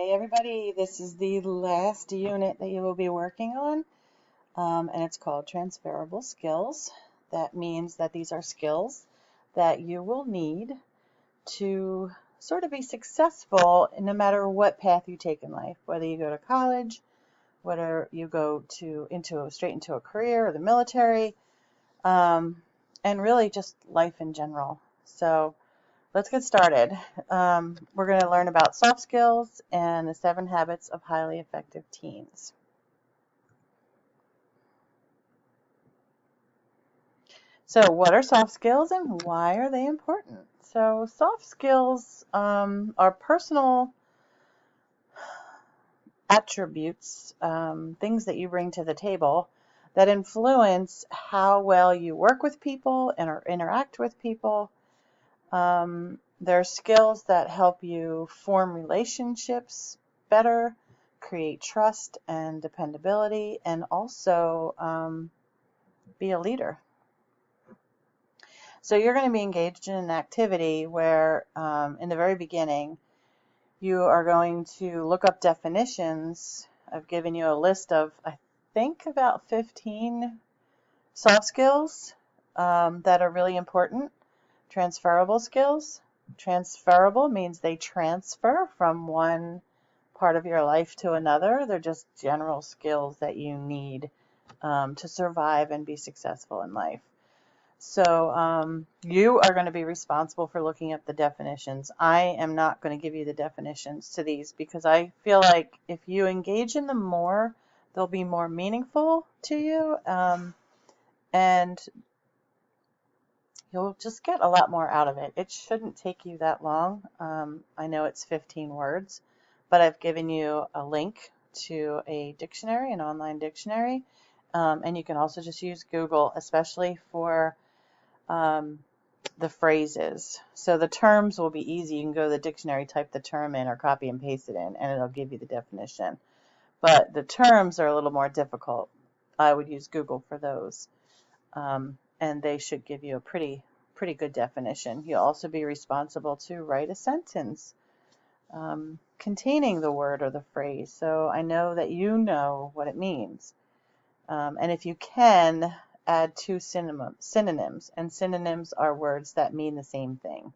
Hey everybody, this is the last unit that you will be working on, and it's called Transferable Skills. That means that these are skills that you will need to sort of be successful no matter what path you take in life, whether you go to college, whether you go straight into a career or the military, and really just life in general. So let's get started. We're going to learn about soft skills and the 7 habits of highly effective teens. So what are soft skills and why are they important? So soft skills are personal attributes, things that you bring to the table that influence how well you work with people and or interact with people. They're skills that help you form relationships better, create trust and dependability, and also be a leader. So you're going to be engaged in an activity where in the very beginning you are going to look up definitions. I've given you a list of, I think, about 15 soft skills that are really important. Transferable skills. Transferable means they transfer from one part of your life to another. They're just general skills that you need to survive and be successful in life. So you are going to be responsible for looking up the definitions. I am not going to give you the definitions to these because I feel like if you engage in them more, they'll be more meaningful to you, and you'll just get a lot more out of it. It shouldn't take you that long. I know it's 15 words, but I've given you a link to a dictionary, an online dictionary, and you can also just use Google, especially for the phrases. So the terms will be easy. You can go to the dictionary, type the term in, or copy and paste it in, and it'll give you the definition. But the terms are a little more difficult. I would use Google for those. And they should give you a pretty good definition. You'll also be responsible to write a sentence containing the word or the phrase, so I know that you know what it means. And if you can, add 2 synonyms, and synonyms are words that mean the same thing.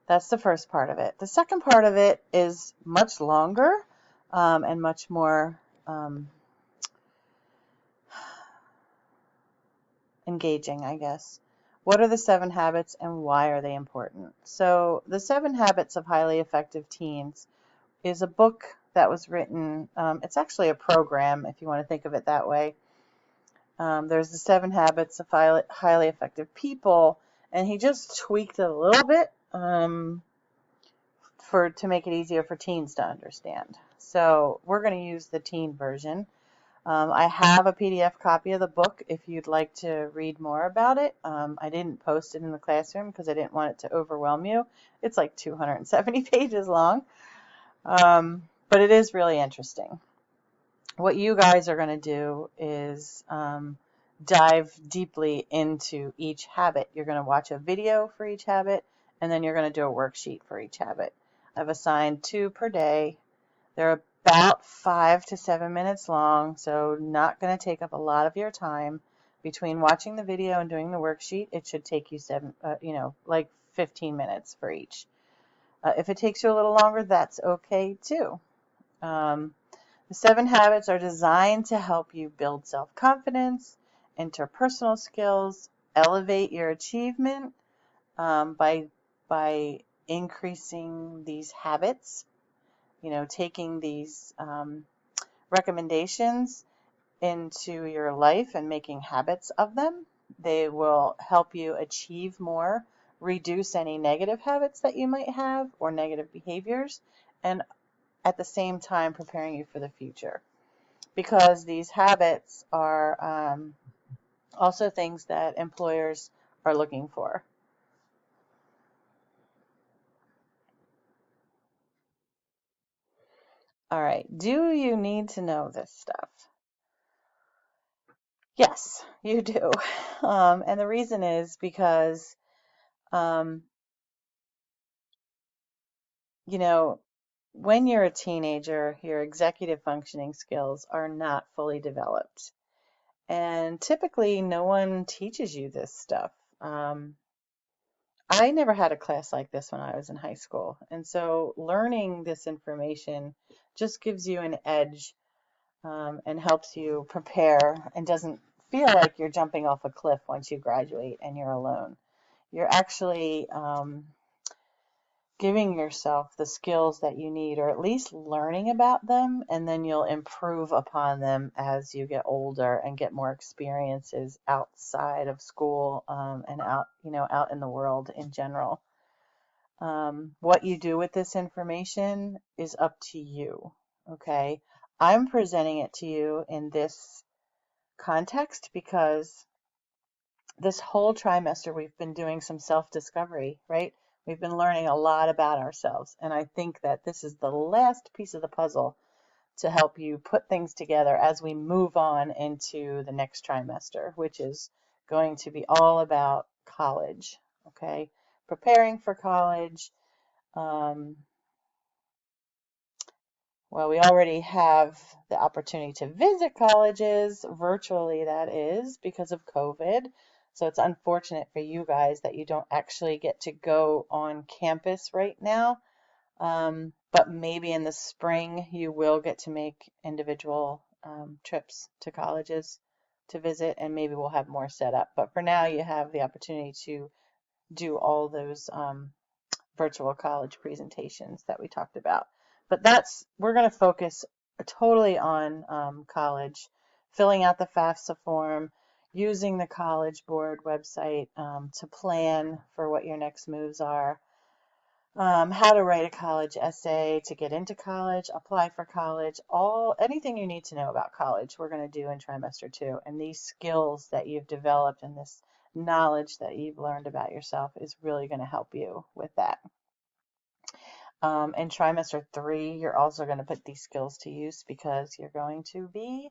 That's the first part of it. The second part of it is much longer and much more engaging, I guess. What are the 7 habits and why are they important? So the 7 Habits of Highly Effective Teens is a book that was written, it's actually a program if you want to think of it that way. There's the 7 Habits of Highly Effective People, and he just tweaked it a little bit to make it easier for teens to understand. So we're going to use the teen version. I have a PDF copy of the book if you'd like to read more about it. I didn't post it in the classroom because I didn't want it to overwhelm you. It's like 270 pages long, but it is really interesting. What you guys are going to do is dive deeply into each habit. You're going to watch a video for each habit, and then you're going to do a worksheet for each habit. I've assigned 2 per day. They're about 5 to 7 minutes long, so not going to take up a lot of your time. Between watching the video and doing the worksheet, it should take you 15 minutes for each. If it takes you a little longer, that's okay too. The 7 habits are designed to help you build self-confidence, interpersonal skills, elevate your achievement by increasing these habits. Taking these recommendations into your life and making habits of them. They will help you achieve more, reduce any negative habits that you might have or negative behaviors, and at the same time preparing you for the future. Because these habits are also things that employers are looking for. All right, do you need to know this stuff? Yes, you do. And the reason is because Um, you know, when you're a teenager, your executive functioning skills are not fully developed. And typically, no one teaches you this stuff. Um, I never had a class like this when I was in high school. And so learning this information just gives you an edge, and helps you prepare and doesn't feel like you're jumping off a cliff once you graduate and you're alone. You're actually giving yourself the skills that you need, or at least learning about them, and then you'll improve upon them as you get older and get more experiences outside of school, and out, out in the world in general. What you do with this information is up to you. Okay. I'm presenting it to you in this context because this whole trimester we've been doing some self-discovery, right? We've been learning a lot about ourselves. And I think that this is the last piece of the puzzle to help you put things together as we move on into the next trimester, which is going to be all about college. Okay. Preparing for college. Um, Well, we already have the opportunity to visit colleges virtually, that is, because of COVID. So it's unfortunate for you guys that you don't actually get to go on campus right now. But maybe in the spring you will get to make individual trips to colleges to visit, and maybe we'll have more set up. But for now, you have the opportunity to do all those virtual college presentations that we talked about. But we're going to focus totally on college, filling out the FAFSA form, using the College Board website to plan for what your next moves are, how to write a college essay to get into college, apply for college, anything you need to know about college, we're going to do in trimester 2. And these skills that you've developed and this knowledge that you've learned about yourself is really going to help you with that. In trimester 3, you're also going to put these skills to use because you're going to be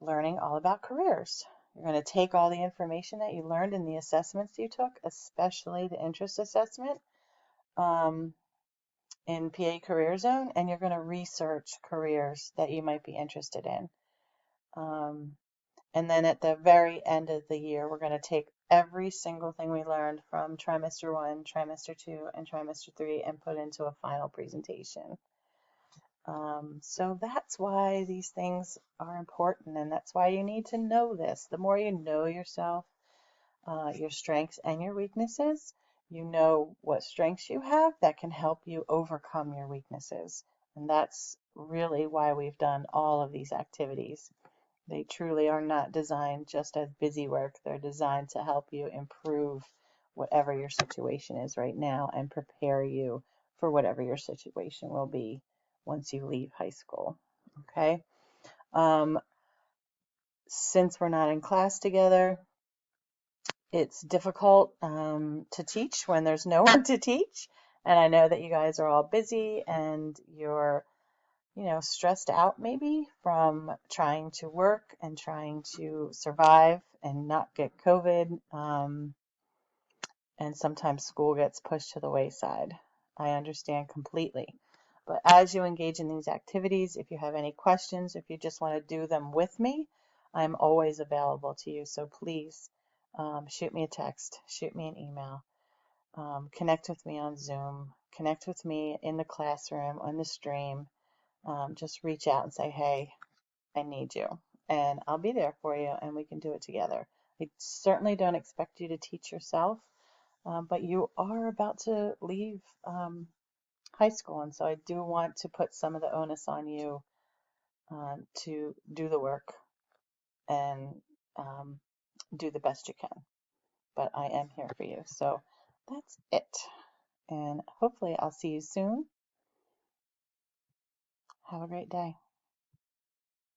learning all about careers. You're going to take all the information that you learned in the assessments you took, especially the interest assessment in PA Career Zone, and you're going to research careers that you might be interested in. And then at the very end of the year, we're going to take every single thing we learned from trimester 1, trimester 2, and trimester 3 and put into a final presentation. So that's why these things are important, and that's why you need to know this. The more you know yourself, your strengths and your weaknesses, you know what strengths you have that can help you overcome your weaknesses. And that's really why we've done all of these activities. They truly are not designed just as busy work. They're designed to help you improve whatever your situation is right now and prepare you for whatever your situation will be once you leave high school. Okay? Since we're not in class together, it's difficult to teach when there's no one to teach. And I know that you guys are all busy and you're stressed out maybe from trying to work and trying to survive and not get COVID. And sometimes school gets pushed to the wayside. I understand completely. But as you engage in these activities, if you have any questions, if you just want to do them with me, I'm always available to you. So please shoot me a text, shoot me an email, connect with me on Zoom, connect with me in the classroom, on the stream. Just reach out and say, hey, I need you. And I'll be there for you and we can do it together. I certainly don't expect you to teach yourself, but you are about to leave high school. And so I do want to put some of the onus on you to do the work and do the best you can. But I am here for you. So that's it. And hopefully I'll see you soon. Have a great day.